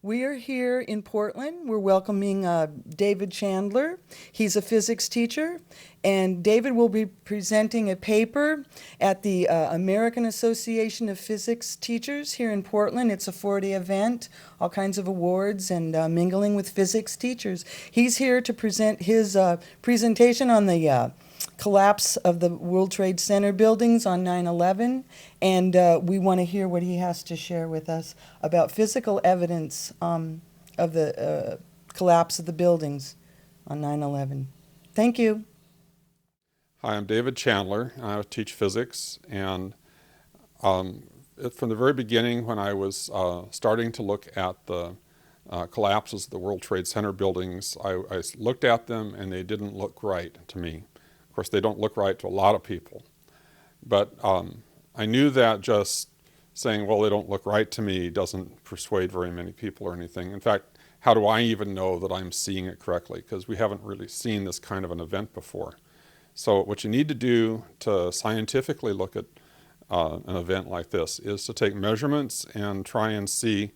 We are here in Portland. We're welcoming David Chandler. He's a physics teacher, and David will be presenting a paper at the American Association of Physics Teachers here in Portland. It's a 4-day event, all kinds of awards, and mingling with physics teachers. He's here to present his presentation on the collapse of the World Trade Center buildings on 9/11, and we want to hear what he has to share with us about physical evidence of the collapse of the buildings on 9/11. Thank you. Hi, I'm David Chandler. I teach physics, and from the very beginning when I was starting to look at the collapses of the World Trade Center buildings, I looked at them and they didn't look right to me. Of course, they don't look right to a lot of people. But I knew that just saying, well, they don't look right to me doesn't persuade very many people or anything. In fact, how do I even know that I'm seeing it correctly? Because we haven't really seen this kind of an event before. So what you need to do to scientifically look at an event like this is to take measurements and try and see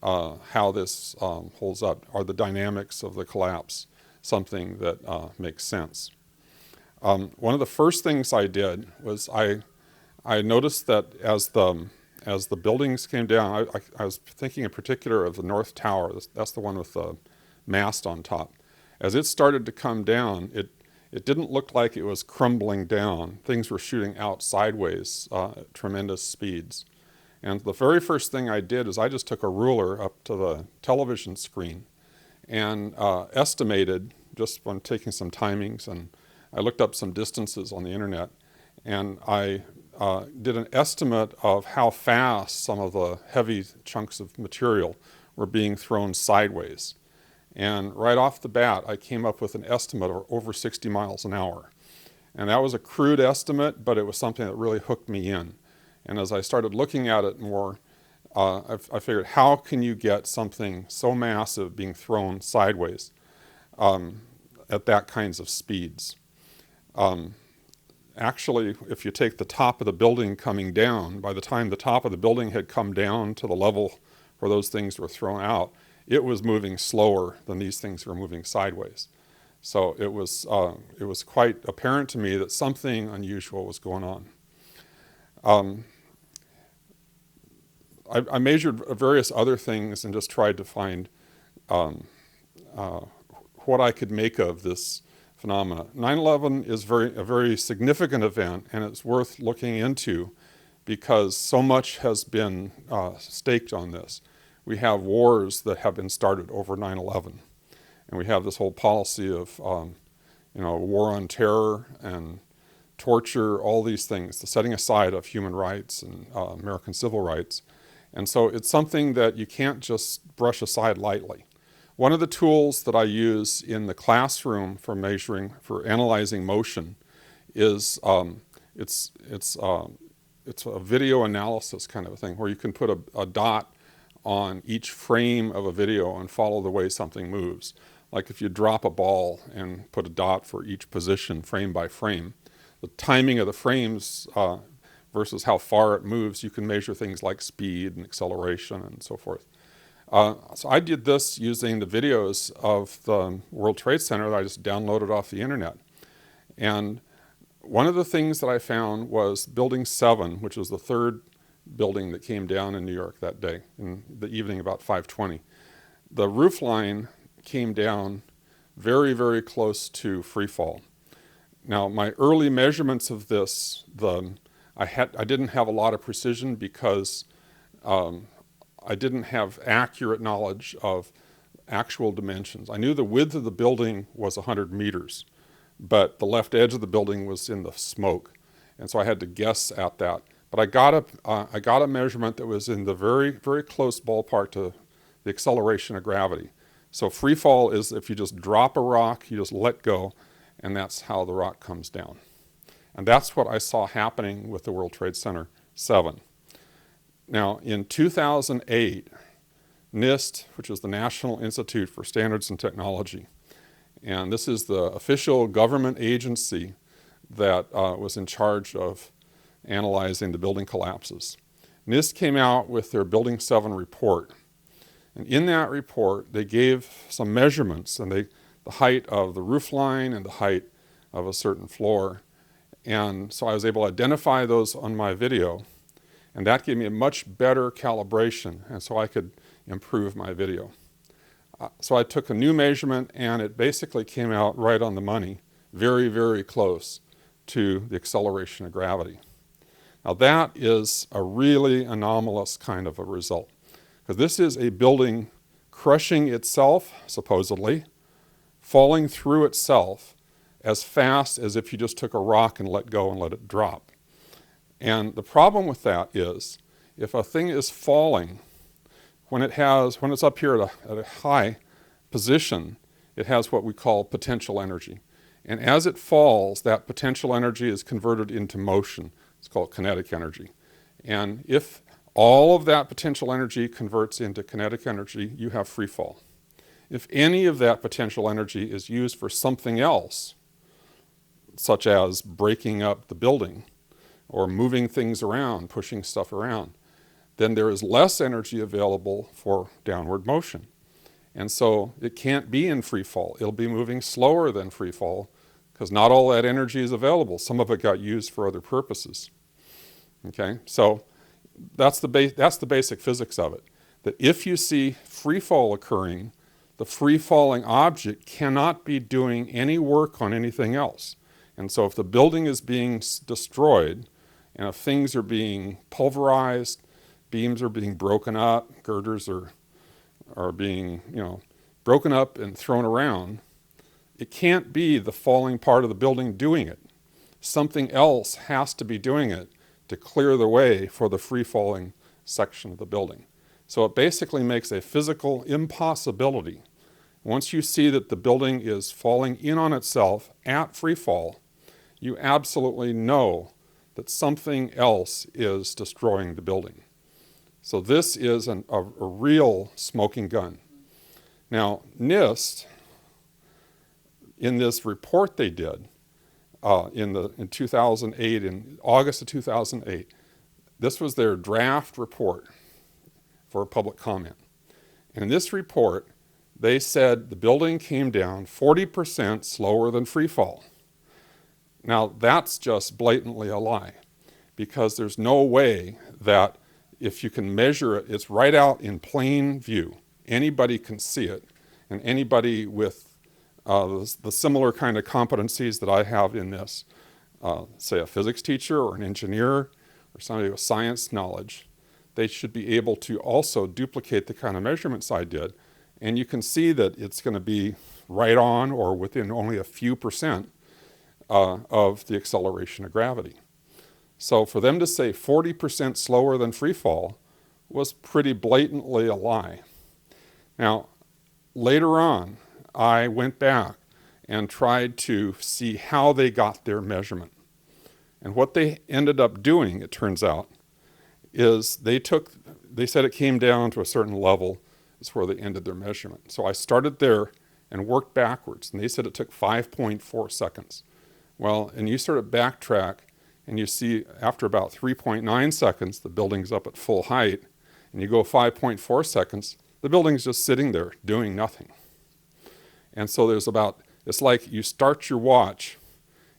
how this holds up. Are the dynamics of the collapse something that makes sense? One of the first things I did was I noticed that as the buildings came down, I was thinking in particular of the North Tower. That's the one with the mast on top. As it started to come down, it didn't look like it was crumbling down. Things were shooting out sideways at tremendous speeds. And the very first thing I did is I just took a ruler up to the television screen and estimated, just when taking some timings, and I looked up some distances on the internet, and I did an estimate of how fast some of the heavy chunks of material were being thrown sideways. And right off the bat, I came up with an estimate of over 60 miles an hour. And that was a crude estimate, but it was something that really hooked me in. And as I started looking at it more, I figured, how can you get something so massive being thrown sideways at that kinds of speeds? Actually, if you take the top of the building coming down, by the time the top of the building had come down to the level where those things were thrown out, it was moving slower than these things were moving sideways. So it was quite apparent to me that something unusual was going on. I measured various other things and just tried to find what I could make of this phenomena. 9/11 is a very significant event, and it's worth looking into because so much has been staked on this. We have wars that have been started over 9/11, and we have this whole policy of war on terror and torture, all these things, the setting aside of human rights and American civil rights. And so it's something that you can't just brush aside lightly. One of the tools that I use in the classroom for analyzing motion is it's a video analysis kind of a thing where you can put a dot on each frame of a video and follow the way something moves. Like if you drop a ball and put a dot for each position frame by frame, the timing of the frames versus how far it moves, you can measure things like speed and acceleration and so forth. So I did this using the videos of the World Trade Center that I just downloaded off the internet. And one of the things that I found was Building 7, which was the third building that came down in New York that day, in the evening about 5:20. The roof line came down very, very close to free fall. Now, my early measurements of this, I didn't have a lot of precision because I didn't have accurate knowledge of actual dimensions. I knew the width of the building was 100 meters, but the left edge of the building was in the smoke, and so I had to guess at that. But I got a measurement that was in the very, very close ballpark to the acceleration of gravity. So free fall is if you just drop a rock, you just let go, and that's how the rock comes down. And that's what I saw happening with the World Trade Center 7. Now, in 2008, NIST, which is the National Institute for Standards and Technology, and this is the official government agency that was in charge of analyzing the building collapses. NIST came out with their Building 7 report, And in that report, they gave some measurements, and the height of the roof line and the height of a certain floor. And so I was able to identify those on my video, and that gave me a much better calibration, and so I could improve my video. So I took a new measurement, and it basically came out right on the money, very, very close to the acceleration of gravity. Now that is a really anomalous kind of a result, because this is a building crushing itself, supposedly, falling through itself as fast as if you just took a rock and let go and let it drop. And the problem with that is, if a thing is falling, when it's up here at a high position, it has what we call potential energy. And as it falls, that potential energy is converted into motion. It's called kinetic energy. And if all of that potential energy converts into kinetic energy, you have free fall. If any of that potential energy is used for something else, such as breaking up the building or moving things around, pushing stuff around, then there is less energy available for downward motion. And so it can't be in free fall. It'll be moving slower than free fall because not all that energy is available. Some of it got used for other purposes. Okay, so that's the basic physics of it. That if you see free fall occurring, the free falling object cannot be doing any work on anything else. And so if the building is being destroyed, and if things are being pulverized, beams are being broken up, girders are being, broken up and thrown around, it can't be the falling part of the building doing it. Something else has to be doing it to clear the way for the free-falling section of the building. So it basically makes a physical impossibility. Once you see that the building is falling in on itself at free fall, you absolutely know that something else is destroying the building. So this is a real smoking gun. Now, NIST, in this report they did in 2008, in August of 2008, this was their draft report for public comment. And in this report, they said the building came down 40% slower than free fall. Now, that's just blatantly a lie, because there's no way that if you can measure it, it's right out in plain view. Anybody can see it, and anybody with the similar kind of competencies that I have in this, say a physics teacher or an engineer or somebody with science knowledge, they should be able to also duplicate the kind of measurements I did. And you can see that it's going to be right on or within only a few percent of the acceleration of gravity. So for them to say 40% slower than free fall was pretty blatantly a lie. Now, later on, I went back and tried to see how they got their measurement. And what they ended up doing, it turns out, is they said it came down to a certain level, is where they ended their measurement. So I started there and worked backwards, and they said it took 5.4 seconds. Well, and you sort of backtrack, and you see after about 3.9 seconds, the building's up at full height, and you go 5.4 seconds, the building's just sitting there doing nothing. And so it's like you start your watch,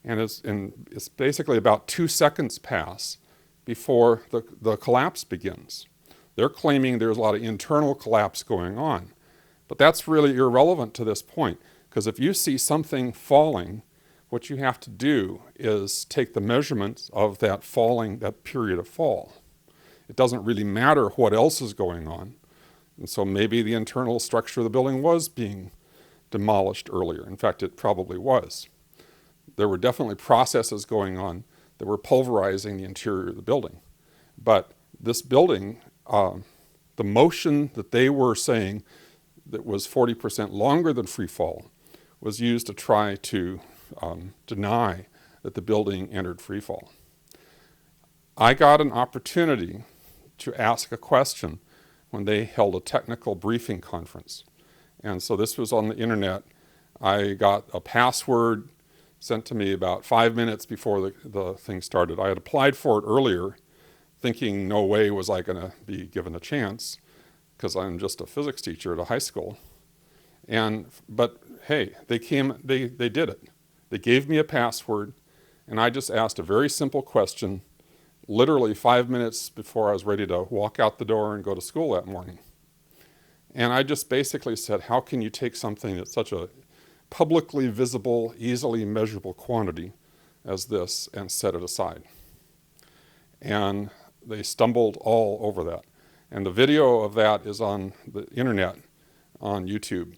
and it's basically about 2 seconds pass before the collapse begins. They're claiming there's a lot of internal collapse going on, but that's really irrelevant to this point, because if you see something falling, what you have to do is take the measurements of that period of fall. It doesn't really matter what else is going on. And so maybe the internal structure of the building was being demolished earlier. In fact, it probably was. There were definitely processes going on that were pulverizing the interior of the building. But this building, the motion that they were saying that was 40% longer than free fall was used to try to deny that the building entered free fall. I got an opportunity to ask a question when they held a technical briefing conference. And so this was on the internet. I got a password sent to me about 5 minutes before the thing started. I had applied for it earlier, thinking no way was I going to be given a chance. because I'm just a physics teacher at a high school. But hey, they did it. They gave me a password, and I just asked a very simple question, literally 5 minutes before I was ready to walk out the door and go to school that morning. And I just basically said, how can you take something that's such a publicly visible, easily measurable quantity as this and set it aside? And they stumbled all over that. And the video of that is on the internet, on YouTube.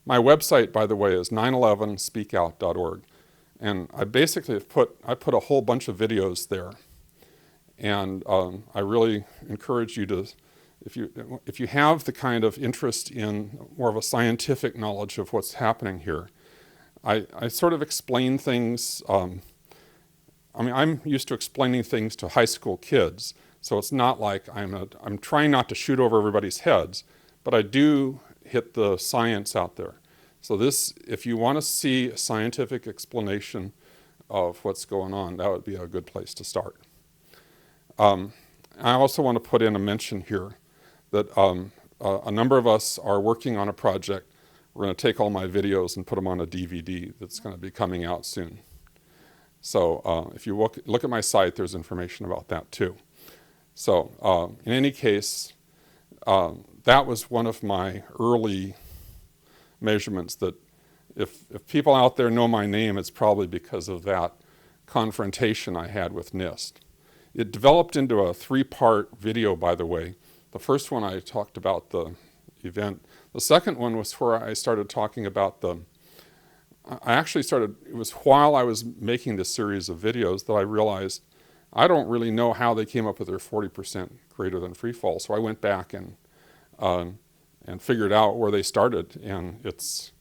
My website, by the way, is 911speakout.org. And I basically have put a whole bunch of videos there. And I really encourage you to, if you have the kind of interest in more of a scientific knowledge of what's happening here, I sort of explain things. I'm used to explaining things to high school kids, so it's not like I'm trying not to shoot over everybody's heads, but I do hit the science out there. So this, if you want to see a scientific explanation of what's going on, that would be a good place to start. I also want to put in a mention here that a number of us are working on a project. We're going to take all my videos and put them on a DVD that's going to be coming out soon. So if you look at my site, there's information about that too. So in any case, that was one of my early measurements that if people out there know my name, it's probably because of that confrontation I had with NIST. It developed into a 3-part video, by the way. The first one I talked about the event. The second one was where I started talking about it was while I was making this series of videos that I realized I don't really know how they came up with their 40% greater than free fall. So I went back and figured out where they started, and it's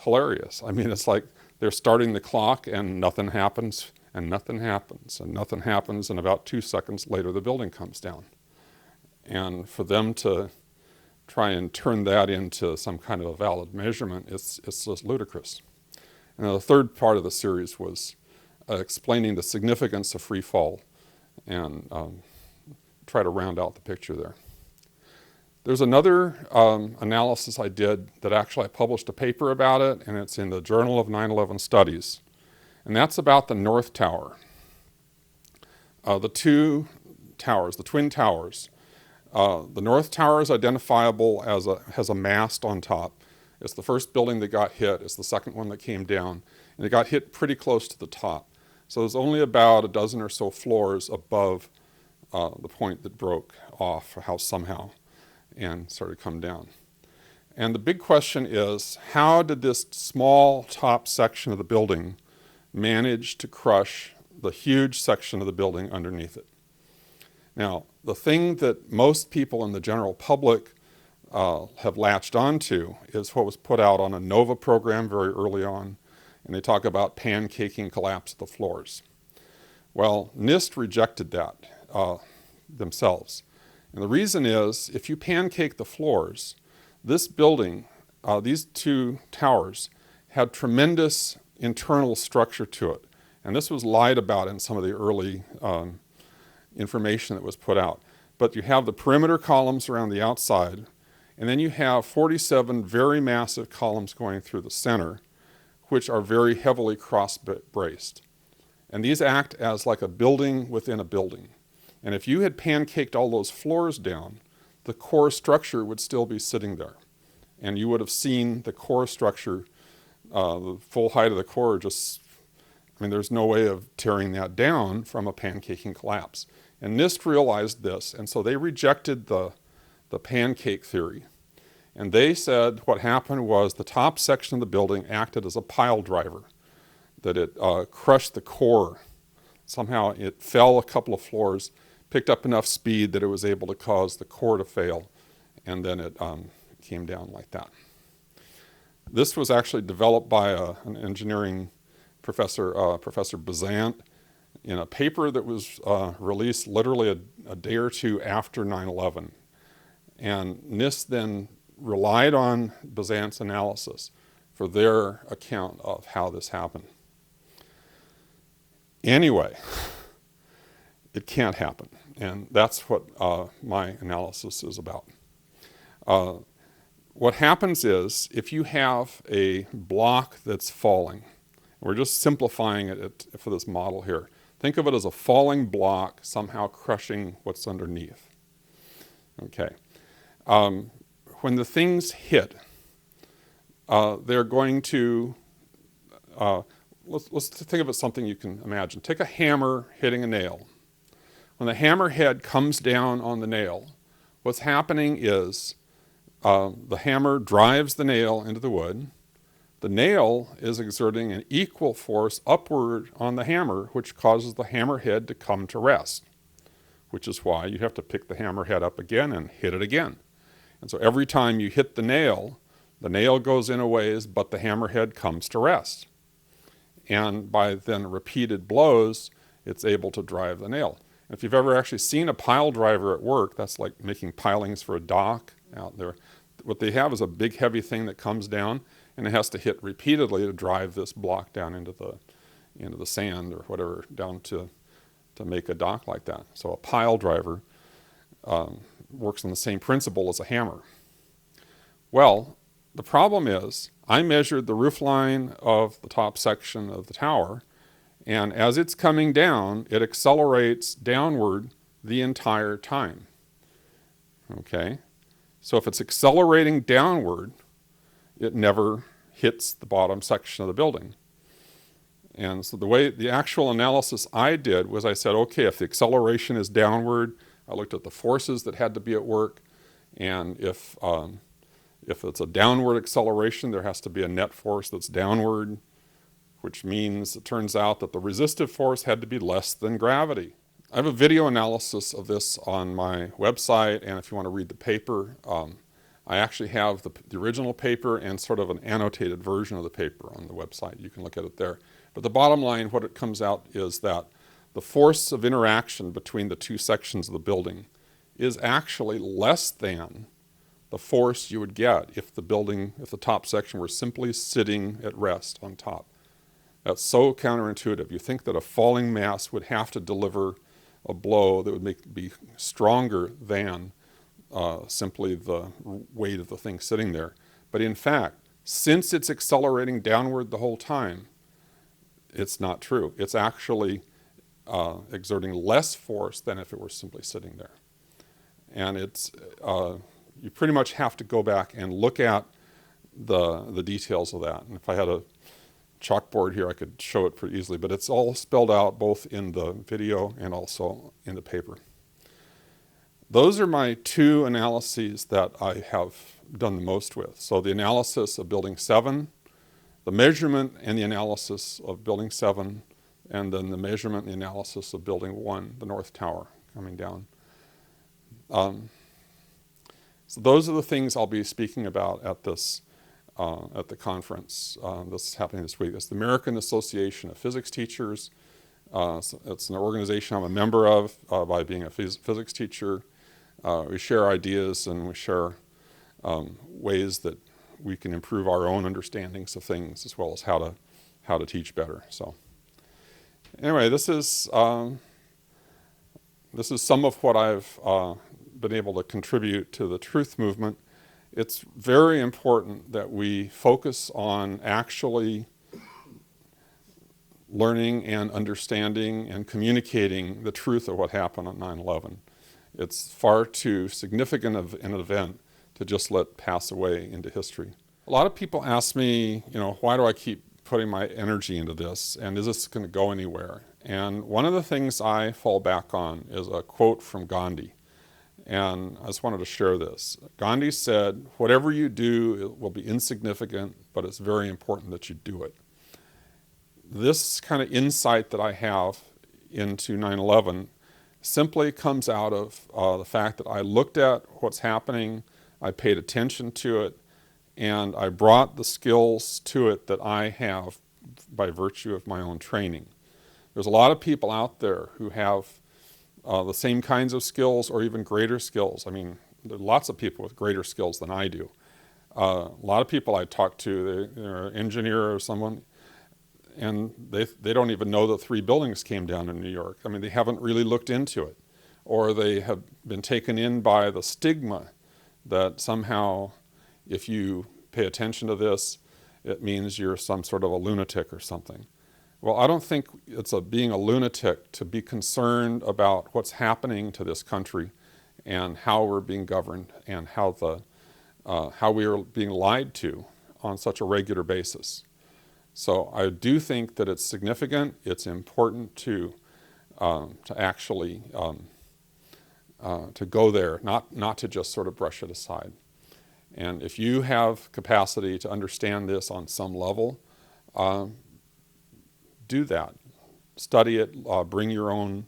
hilarious. I mean, it's like they're starting the clock and nothing happens, and nothing happens, and nothing happens, and about 2 seconds later the building comes down. And for them to try and turn that into some kind of a valid measurement, it's just ludicrous. And the third part of the series was explaining the significance of free fall and try to round out the picture there. There's another analysis I did that actually I published a paper about it, and it's in the Journal of 9/11 Studies. And that's about the North Tower. The two towers, the Twin Towers. The North Tower is identifiable as has a mast on top. It's the first building that got hit. It's the second one that came down. And it got hit pretty close to the top. So there's only about a dozen or so floors above the point that broke off somehow and started to come down. And the big question is, how did this small top section of the building manage to crush the huge section of the building underneath it? Now, the thing that most people in the general public have latched onto is what was put out on a NOVA program very early on, and they talk about pancaking collapse of the floors. Well, NIST rejected that themselves. And the reason is, if you pancake the floors, this building, these two towers, had tremendous internal structure to it. And this was lied about in some of the early information that was put out. But you have the perimeter columns around the outside, and then you have 47 very massive columns going through the center, which are very heavily cross-braced. And these act as like a building within a building. And if you had pancaked all those floors down, the core structure would still be sitting there. And you would have seen the core structure, the full height of the core there's no way of tearing that down from a pancaking collapse. And NIST realized this, and so they rejected the pancake theory. And they said what happened was the top section of the building acted as a pile driver, that it crushed the core. Somehow it fell a couple of floors, picked up enough speed that it was able to cause the core to fail, and then it came down like that. This was actually developed by an engineering professor, Professor Bazant, in a paper that was released literally a day or two after 9/11. And NIST then relied on Bazant's analysis for their account of how this happened. Anyway, it can't happen. And that's what my analysis is about. What happens is, if you have a block that's falling, we're just simplifying it for this model here. Think of it as a falling block somehow crushing what's underneath. Okay. When the things hit, they're going to, let's think of it as something you can imagine. Take a hammer hitting a nail. When the hammer head comes down on the nail, what's happening is the hammer drives the nail into the wood. The nail is exerting an equal force upward on the hammer, which causes the hammer head to come to rest, which is why you have to pick the hammer head up again and hit it again. And so every time you hit the nail goes in a ways, but the hammer head comes to rest. And by then repeated blows, it's able to drive the nail. If you've ever actually seen a pile driver at work, that's like making pilings for a dock out there. What they have is a big heavy thing that comes down, and it has to hit repeatedly to drive this block down into the sand or whatever, down to make a dock like that. So a pile driver works on the same principle as a hammer. Well, the problem is, I measured the roof line of the top section of the tower, and as it's coming down, it accelerates downward the entire time. Okay? So if it's accelerating downward, it never hits the bottom section of the building. And so the actual analysis I did was I said, okay, if the acceleration is downward, I looked at the forces that had to be at work, and if it's a downward acceleration, there has to be a net force that's downward, which means it turns out that the resistive force had to be less than gravity. I have a video analysis of this on my website, and if you want to read the paper, I actually have the original paper and sort of an annotated version of the paper on the website. You can look at it there. But the bottom line, what it comes out is that the force of interaction between the two sections of the building is actually less than the force you would get if the top section were simply sitting at rest on top. That's so counterintuitive. You think that a falling mass would have to deliver a blow that would be stronger than simply the weight of the thing sitting there. But in fact, since it's accelerating downward the whole time, it's not true. It's actually exerting less force than if it were simply sitting there. And you pretty much have to go back and look at the details of that. And if I had a chalkboard here, I could show it pretty easily, but it's all spelled out both in the video and also in the paper. Those are my two analyses that I have done the most with. So the analysis of Building 7, the measurement and the analysis of Building 7, and then the measurement and the analysis of Building 1, the North Tower coming down. So those are the things I'll be speaking about at the conference that's happening this week. It's the American Association of Physics Teachers. It's an organization I'm a member of by being a physics teacher. We share ideas and we share ways that we can improve our own understandings of things as well as how to teach better. So anyway, this is some of what I've been able to contribute to the truth movement. It's very important that we focus on actually learning and understanding and communicating the truth of what happened on 9/11. It's far too significant of an event to just let pass away into history. A lot of people ask me, why do I keep putting my energy into this, and is this going to go anywhere? And one of the things I fall back on is a quote from Gandhi. And I just wanted to share this. Gandhi said, whatever you do, it will be insignificant, but it's very important that you do it. This kind of insight that I have into 9/11 simply comes out of the fact that I looked at what's happening, I paid attention to it, and I brought the skills to it that I have by virtue of my own training. There's a lot of people out there who have the same kinds of skills or even greater skills. I mean, there are lots of people with greater skills than I do. A lot of people I talk to, they're an engineer or someone, and they don't even know that 3 buildings came down in New York. I mean, they haven't really looked into it, or they have been taken in by the stigma that somehow if you pay attention to this, it means you're some sort of a lunatic or something. Well, I don't think it's being a lunatic to be concerned about what's happening to this country and how we're being governed and how we are being lied to on such a regular basis. So I do think that it's significant. It's important to actually to go there, not to just sort of brush it aside. And if you have capacity to understand this on some level, do that. Study it, bring your own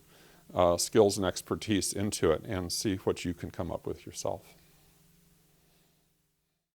skills and expertise into it, and see what you can come up with yourself.